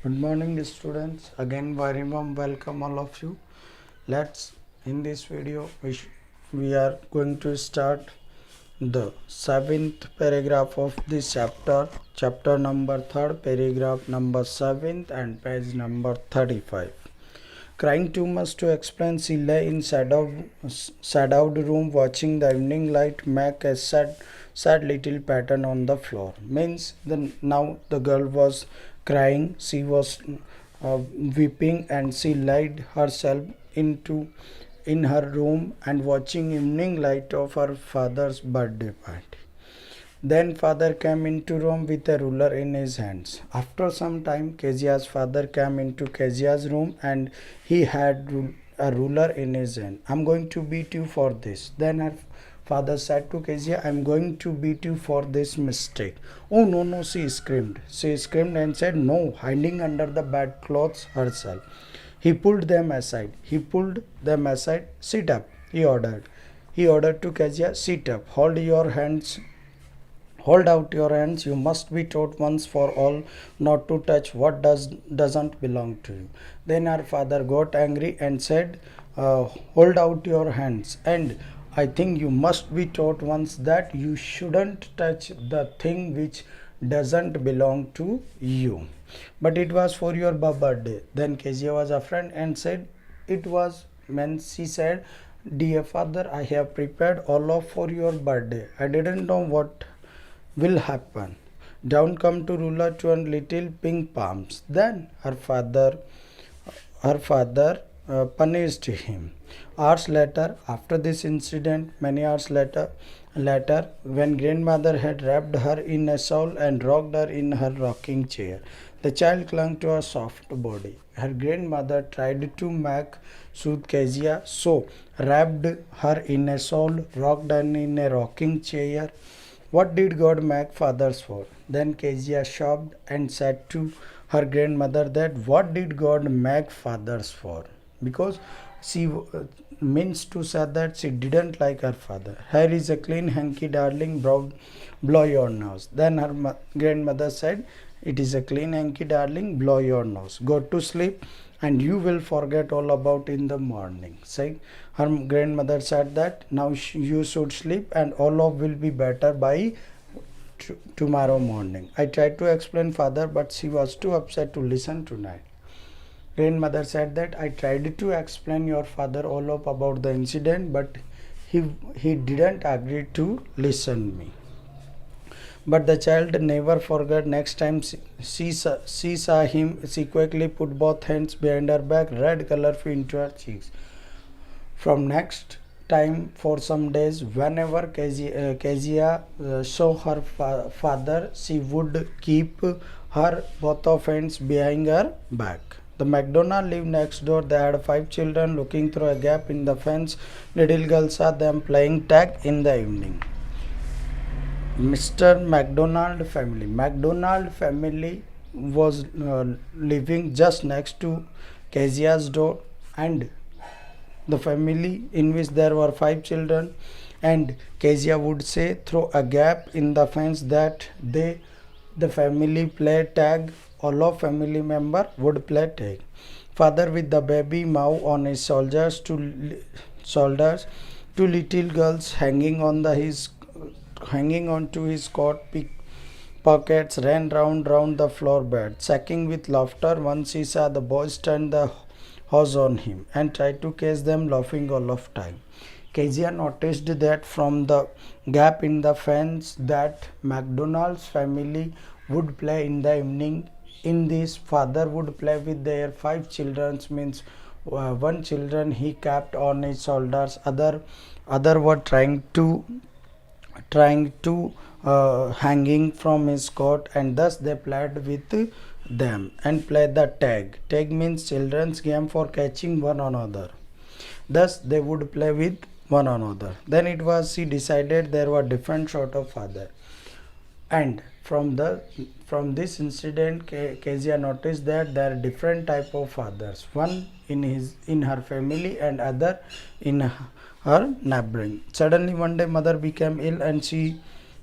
Good morning, students. Again, very warm welcome all of you. Let's in this video we are going to start the seventh paragraph of this chapter number third, paragraph number seventh, and page number 35. Crying too much to explain, she lay in shadowed room watching the evening light make a sad little pattern on the floor. Means now the girl was crying, she was weeping, and she laid herself into in her room and watching evening light of her father's birthday party. Then father came into room with a ruler in his hands. After some time, Kezia's father came into Kezia's room and he had a ruler in his hand. I'm going to beat you for this. Then her father said to Kezia, I'm going to beat you for this mistake. Oh no, no, she screamed. She screamed and said, no, hiding under the bedclothes herself. He pulled them aside. Sit up, he ordered. He ordered to Kezia, sit up, hold out your hands. You must be taught once for all not to touch what doesn't belong to you. Then her father got angry and said, hold out your hands. And I think you must be taught once that you shouldn't touch the thing which doesn't belong to you. But it was for your birthday. Then Kezia was afraid and said, it was when she said, dear father, I have prepared all of for your birthday. I didn't know what will happen. Down come to ruler to little pink palms. Then her father punished him. Hours later, after this incident, many hours later, when grandmother had wrapped her in a shawl and rocked her in her rocking chair, the child clung to her soft body. Her grandmother tried to make soothe Kezia, so wrapped her in a shawl, rocked her in a rocking chair. What did God make fathers for? Then Kezia sobbed and said to her grandmother that what did God make fathers for? Because she means to say that she didn't like her father. Here is a clean hanky darling, blow your nose. Then her grandmother said, it is a clean hanky darling, blow your nose. Go to sleep and you will forget all about in the morning. Say, her grandmother said that now you should sleep and all of will be better by tomorrow morning. I tried to explain father, but she was too upset to listen tonight. Grandmother said that I tried to explain your father all up about the incident, but he didn't agree to listen me. But the child never forgot. Next time she saw him, she quickly put both hands behind her back, red color into her cheeks. From next time, for some days, whenever Kezia saw her father, she would keep her both of hands behind her back. The McDonald lived next door. They had 5 children. Looking through a gap in the fence, little girl saw them playing tag in the evening. Mr. McDonald family was living just next to Kezia's door, and the family in which there were 5 children, and Kezia would say through a gap in the fence that the family play tag. All of family member would play tag. Father with the baby Mao on his shoulders, 2 little girls hanging onto his coat pockets ran round the floor bed, shaking with laughter. Once he saw the boys turn the hose on him and tried to catch them laughing all of time. Kezia noticed that from the gap in the fence that McDonald's family would play in the evening. In this, father would play with their 5 children, means one children he kept on his shoulders, other were trying to hanging from his coat, and thus they played with them and played the tag. Tag means children's game for catching one another. Thus they would play with one another. Then it was she decided there were different sort of father, and from this incident Kezia noticed that there are different type of fathers, one in her family and other in her neighboring. Suddenly one day mother became ill and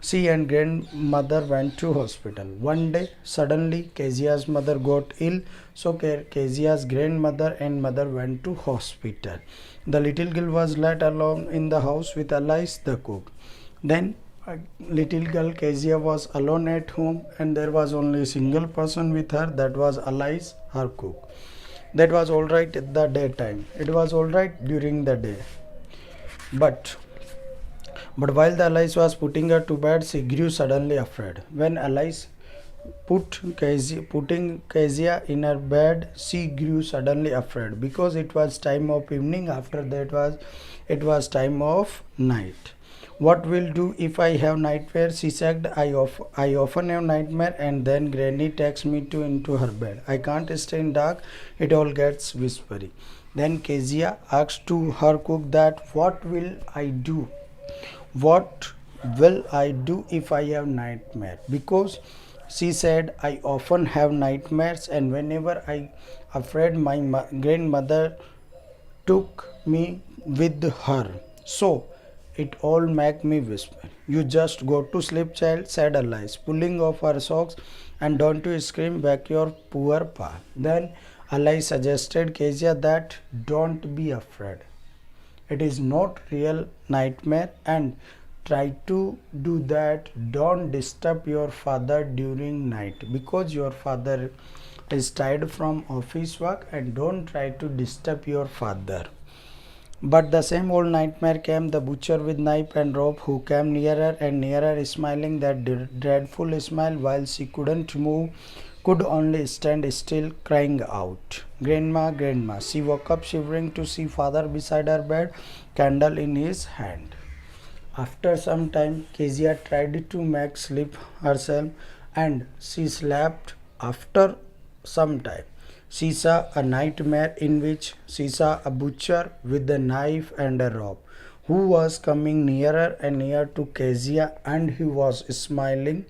She and grandmother went to hospital. One day, suddenly, Kezia's mother got ill, so Kezia's grandmother and mother went to hospital. The little girl was left alone in the house with Alice the cook. Then, little girl Kezia was alone at home, and there was only a single person with her, that was Alice, her cook. That was all right at the daytime. It was all right during the day. But while the Alice was putting her to bed, she grew suddenly afraid. When Alice putting Kezia in her bed, she grew suddenly afraid because it was time of evening. After that it was time of night. What will do if I have nightmare? She said. I often have nightmare, and then Granny takes me into her bed. I can't stay in dark. It all gets whispery. Then Kezia asked to her cook that what will I do? What will I do if I have nightmare? Because she said I often have nightmares, and whenever I afraid, my grandmother took me with her. So it all make me whisper. You just go to sleep, child, said Alice, pulling off her socks, and don't you scream back your poor pa. Then Alice suggested Kezia that don't be afraid. It is not real nightmare, and try to do that. Don't disturb your father during night because your father is tired from office work, and don't try to disturb your father. But the same old nightmare came, the butcher with knife and rope who came nearer and nearer, smiling that dreadful smile while she couldn't move, could only stand still, crying out, Grandma, Grandma. She woke up shivering to see father beside her bed, candle in his hand. After some time, Kezia tried to make sleep herself, and she slept. After some time, she saw a nightmare in which she saw a butcher with a knife and a rope, who was coming nearer and nearer to Kezia, and he was smiling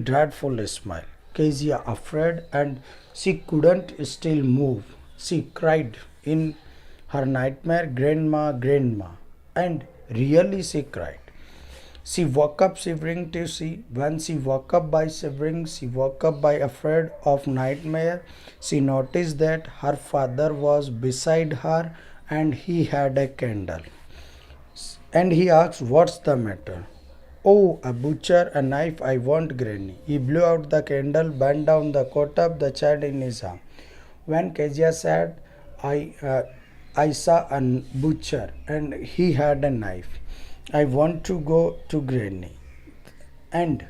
dreadful smile. Kezia afraid, and she couldn't still move. She cried in her nightmare, Grandma, Grandma, and really she cried. She woke up shivering to see. When she woke up by shivering, she woke up by afraid of nightmare. She noticed that her father was beside her, and he had a candle. And he asked, What's the matter? Oh, a butcher, a knife, I want, Granny. He blew out the candle, bent down the cot up the child in his arm. When Kezia said, I saw a butcher and he had a knife. I want to go to Granny. And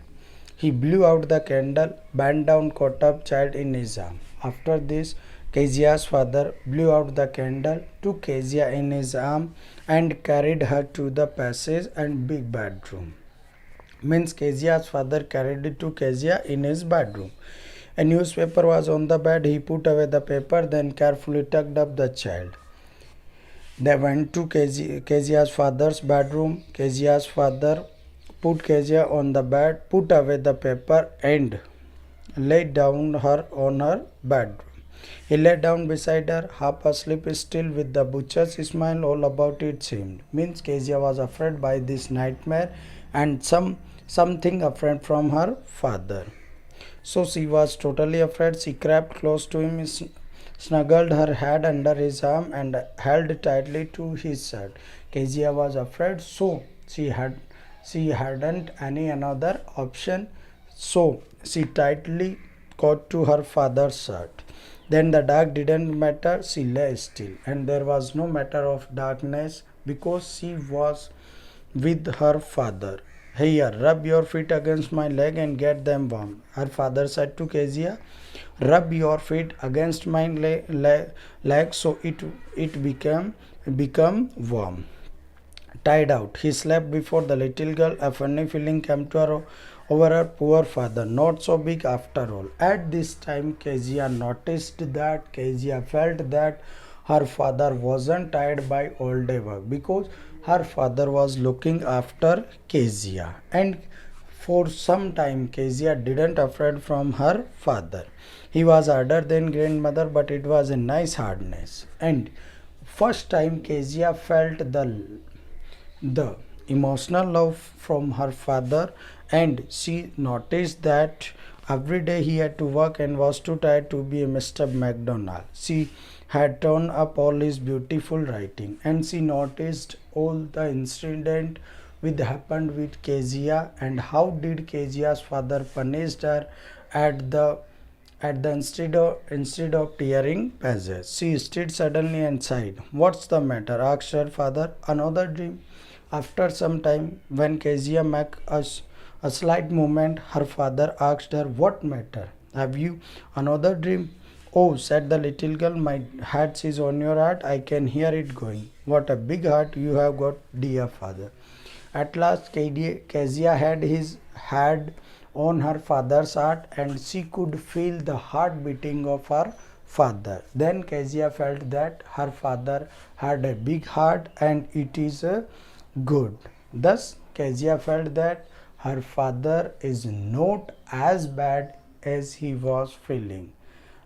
he blew out the candle, bent down, caught up child in his arm. After this, Kezia's father blew out the candle, took Kezia in his arm, and carried her to the passage and big bedroom. Means Kezia's father carried it to Kezia in his bedroom. A newspaper was on the bed. He put away the paper, then carefully tucked up the child. They went to Kezia's father's bedroom. Kezia's father put Kezia on the bed, put away the paper, and laid down her on her bedroom. He lay down beside her, half asleep still, with the butcher's smile all about it seemed. Means Kezia was afraid by this nightmare and something afraid from her father. So she was totally afraid. She crept close to him, snuggled her head under his arm, and held tightly to his shirt. Kezia was afraid, so she hadn't any another option. So she tightly caught to her father's shirt. Then the dark didn't matter. She lay still, and there was no matter of darkness because she was with her father. Here, rub your feet against my leg and get them warm. Her father said to Kezia, rub your feet against my leg so it become warm. Tired out, he slept before the little girl. A funny feeling came to her over her poor father. Not so big after all. At this time, Kezia felt that her father wasn't tired by all day work because her father was looking after Kezia, and for some time Kezia didn't afraid from her father. He was harder than grandmother, but it was a nice hardness. And first time Kezia felt the emotional love from her father, and she noticed that every day he had to work and was too tired to be a Mr. McDonald. She had torn up all his beautiful writing, and she noticed all the incident which happened with Kezia, and how did Kezia's father punished her at the instead of tearing pages. She stood suddenly and sighed. What's the matter? Asked her father. Another dream. After some time, when Kezia made a slight movement, her father asked her, what matter? Have you another dream? Oh, said the little girl, my heart is on your heart. I can hear it going. What a big heart you have got, dear father. At last, Kezia had his hand on her father's heart, and she could feel the heart beating of her father. Then Kezia felt that her father had a big heart and it is good. Thus, Kezia felt that her father is not as bad as he was feeling.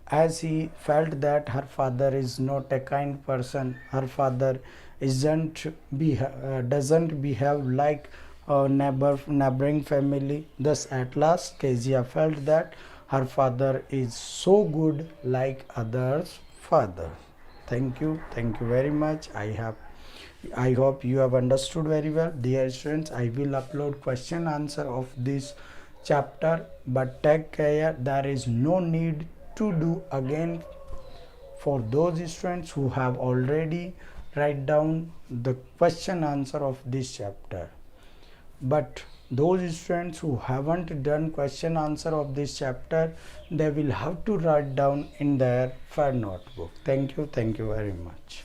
As he felt that her father is not a kind person, her father doesn't behave like a neighboring family. Thus, at last, Kezia felt that her father is so good like others' father. Thank you very much. I hope you have understood very well. Dear students, I will upload question answer of this chapter, but take care, there is no need to do again for those students who have already write down the question answer of this chapter. But those students who haven't done question answer of this chapter, they will have to write down in their fair notebook. Thank you very much.